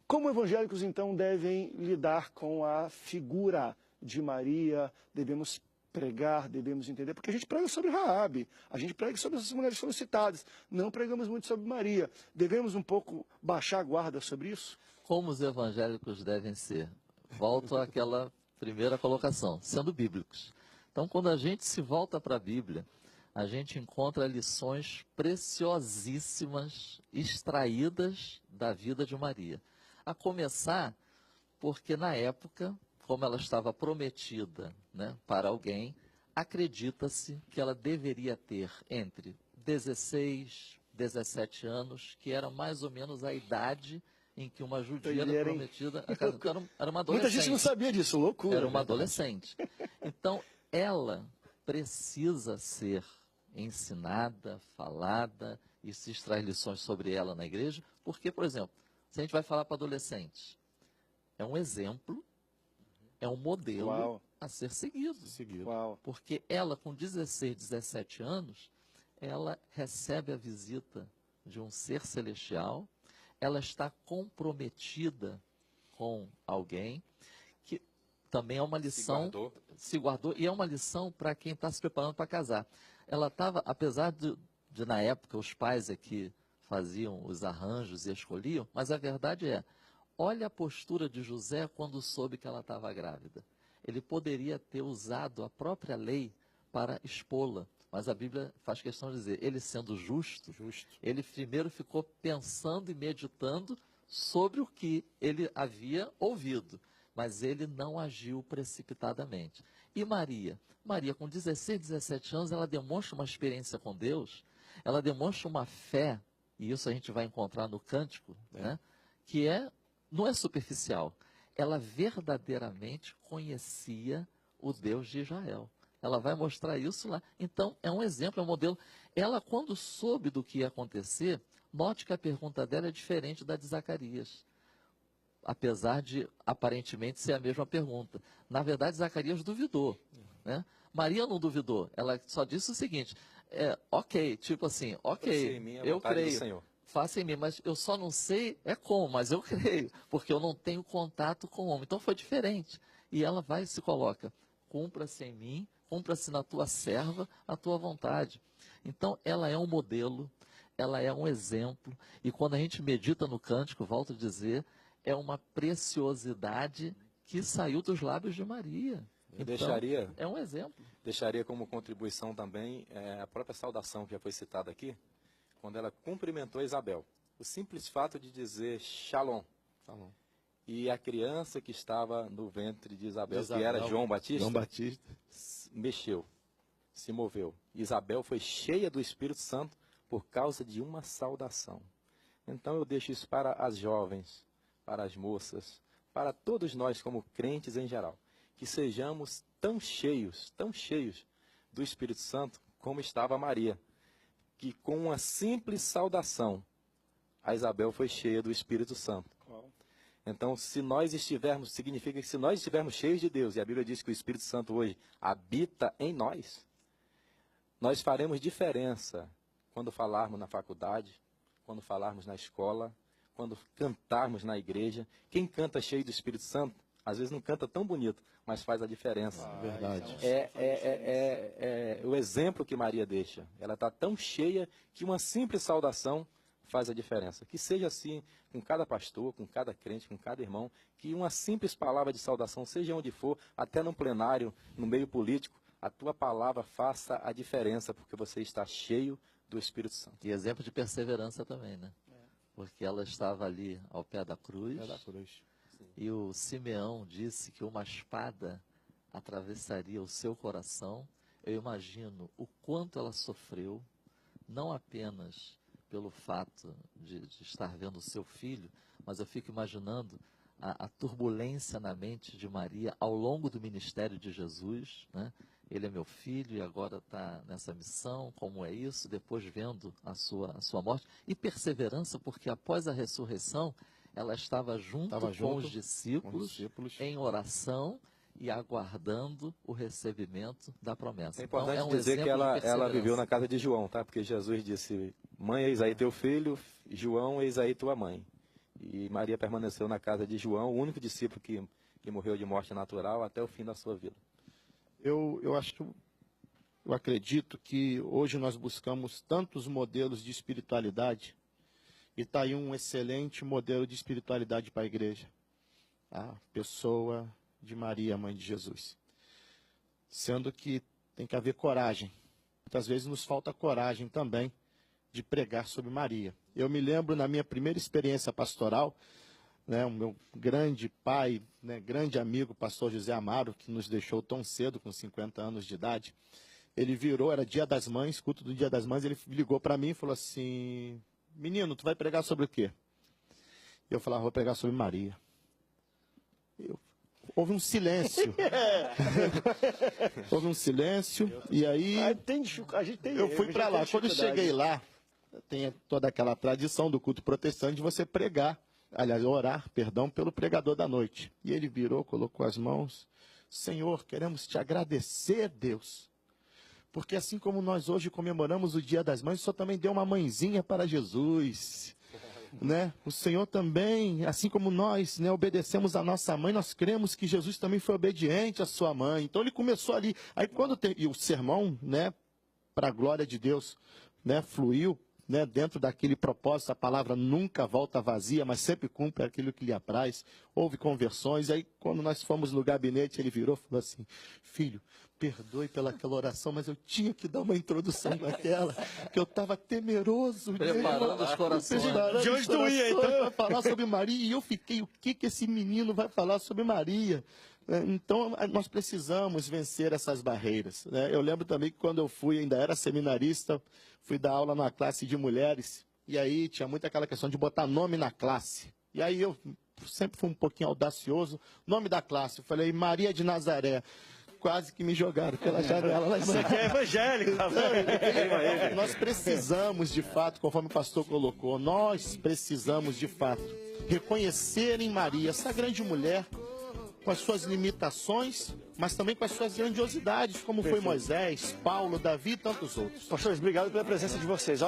Como evangélicos, então, devem lidar com a figura de Maria? Devemos pregar, devemos entender, porque a gente prega sobre Raabe, a gente prega sobre essas mulheres que foram citadas, não pregamos muito sobre Maria. Devemos um pouco baixar a guarda sobre isso? Como os evangélicos devem ser? Volto àquela primeira colocação, sendo bíblicos. Então, quando a gente se volta para a Bíblia, a gente encontra lições preciosíssimas extraídas da vida de Maria. A começar porque, na época, como ela estava prometida, né, para alguém, acredita-se que ela deveria ter entre 16, 17 anos, que era mais ou menos a idade em que uma judia era prometida a casa. Então, era uma adolescente. Muita gente não sabia disso, loucura. Era uma adolescente. Então, ela precisa ser ensinada, falada, e se extrair lições sobre ela na igreja, porque, por exemplo, se a gente vai falar para adolescentes, é um exemplo, é um modelo Uau. a ser seguido. Uau. Porque ela, com 16, 17 anos, ela recebe a visita de um ser celestial, ela está comprometida com alguém, que também é uma lição, se guardou, e é uma lição para quem está se preparando para casar. Ela estava, apesar de na época os pais é que faziam os arranjos e escolhiam, mas a verdade é, olha a postura de José quando soube que ela estava grávida. Ele poderia ter usado a própria lei para expô-la, mas a Bíblia faz questão de dizer, ele sendo justo, ele primeiro ficou pensando e meditando sobre o que ele havia ouvido, mas ele não agiu precipitadamente. E Maria? Maria, com 16, 17 anos, ela demonstra uma experiência com Deus, ela demonstra uma fé, e isso a gente vai encontrar no Cântico, né, que não é superficial. Ela verdadeiramente conhecia o Deus de Israel. Ela vai mostrar isso lá. Então, é um exemplo, é um modelo. Ela, quando soube do que ia acontecer, note que a pergunta dela é diferente da de Zacarias. Apesar de, aparentemente, ser a mesma pergunta. Na verdade, Zacarias duvidou. Né? Maria não duvidou. Ela só disse o seguinte, ok, tipo assim, ok, eu creio. Faça em mim, mas eu só não sei como, mas eu creio, porque eu não tenho contato com o homem. Então foi diferente. E ela vai e se coloca, cumpra-se em mim, cumpra-se na tua serva a tua vontade. Então ela é um modelo, ela é um exemplo, e quando a gente medita no cântico, volto a dizer, é uma preciosidade que saiu dos lábios de Maria. Então, é um exemplo. Deixaria como contribuição também a própria saudação que já foi citada aqui, quando ela cumprimentou Isabel. O simples fato de dizer Shalom. E a criança que estava no ventre de Isabel, que era João Batista, mexeu, se moveu. Isabel foi cheia do Espírito Santo por causa de uma saudação. Então eu deixo isso para as jovens, para as moças, para todos nós como crentes em geral, que sejamos tão cheios do Espírito Santo como estava Maria, que com uma simples saudação, a Isabel foi cheia do Espírito Santo. Então, se nós estivermos, significa que se nós estivermos cheios de Deus, e a Bíblia diz que o Espírito Santo hoje habita em nós, nós faremos diferença quando falarmos na faculdade, quando falarmos na escola, quando cantarmos na igreja. Quem canta cheio do Espírito Santo, às vezes não canta tão bonito, mas faz a diferença. Verdade. É o exemplo que Maria deixa. Ela está tão cheia que uma simples saudação faz a diferença. Que seja assim com cada pastor, com cada crente, com cada irmão, que uma simples palavra de saudação, seja onde for, até no plenário, no meio político, a tua palavra faça a diferença, porque você está cheio do Espírito Santo. E exemplo de perseverança também, né? Porque ela estava ali ao pé da cruz. E o Simeão disse que uma espada atravessaria o seu coração. Eu imagino o quanto ela sofreu, não apenas pelo fato de estar vendo o seu filho, mas eu fico imaginando a turbulência na mente de Maria ao longo do ministério de Jesus, né? Ele é meu filho e agora está nessa missão, como é isso? Depois vendo a sua morte. E perseverança, porque após a ressurreição, ela estava junto com os discípulos em oração e aguardando o recebimento da promessa. É importante então, dizer que ela viveu na casa de João, tá? Porque Jesus disse, mãe, eis aí teu filho, João, eis aí tua mãe. E Maria permaneceu na casa de João, o único discípulo que morreu de morte natural até o fim da sua vida. Eu acredito que hoje nós buscamos tantos modelos de espiritualidade e está aí um excelente modelo de espiritualidade para a igreja. A pessoa de Maria, mãe de Jesus. Sendo que tem que haver coragem. Muitas vezes nos falta coragem também de pregar sobre Maria. Eu me lembro na minha primeira experiência pastoral, né, o meu grande pai, né, grande amigo, pastor José Amaro, que nos deixou tão cedo, com 50 anos de idade, ele virou, era Dia das Mães, culto do Dia das Mães, ele ligou para mim e falou assim, menino, tu vai pregar sobre o quê? Eu falava, vou pregar sobre Maria. Houve um silêncio. Houve um silêncio, e aí eu fui para lá. Quando eu cheguei lá, tem toda aquela tradição do culto protestante de você pregar, aliás, orar, perdão, pelo pregador da noite. E ele virou, colocou as mãos, Senhor, queremos te agradecer, Deus, porque assim como nós hoje comemoramos o Dia das Mães, o Senhor também deu uma mãezinha para Jesus. Né? O Senhor também, assim como nós, né, obedecemos a nossa mãe, nós cremos que Jesus também foi obediente à sua mãe. Então ele começou ali. Aí quando tem, e o sermão, né, para a glória de Deus, né, fluiu, né, dentro daquele propósito, a palavra nunca volta vazia, mas sempre cumpre aquilo que lhe apraz. Houve conversões, e aí quando nós fomos no gabinete, ele virou e falou assim, filho, perdoe pelaquela oração, mas eu tinha que dar uma introdução naquela, que eu estava temeroso. Preparando os corações. De onde tu ia, então? Para falar sobre Maria, e eu fiquei, o que esse menino vai falar sobre Maria? Então, nós precisamos vencer essas barreiras. Né? Eu lembro também que quando eu fui, ainda era seminarista, fui dar aula numa classe de mulheres, e aí tinha muito aquela questão de botar nome na classe. E aí eu sempre fui um pouquinho audacioso, nome da classe, eu falei Maria de Nazaré. Quase que me jogaram pela janela. Isso aqui é evangélico. Nós precisamos, de fato, conforme o pastor colocou, nós precisamos, de fato, reconhecer em Maria essa grande mulher, com as suas limitações, mas também com as suas grandiosidades, como foi Moisés, Paulo, Davi e tantos outros. Pastores, obrigado pela presença de vocês.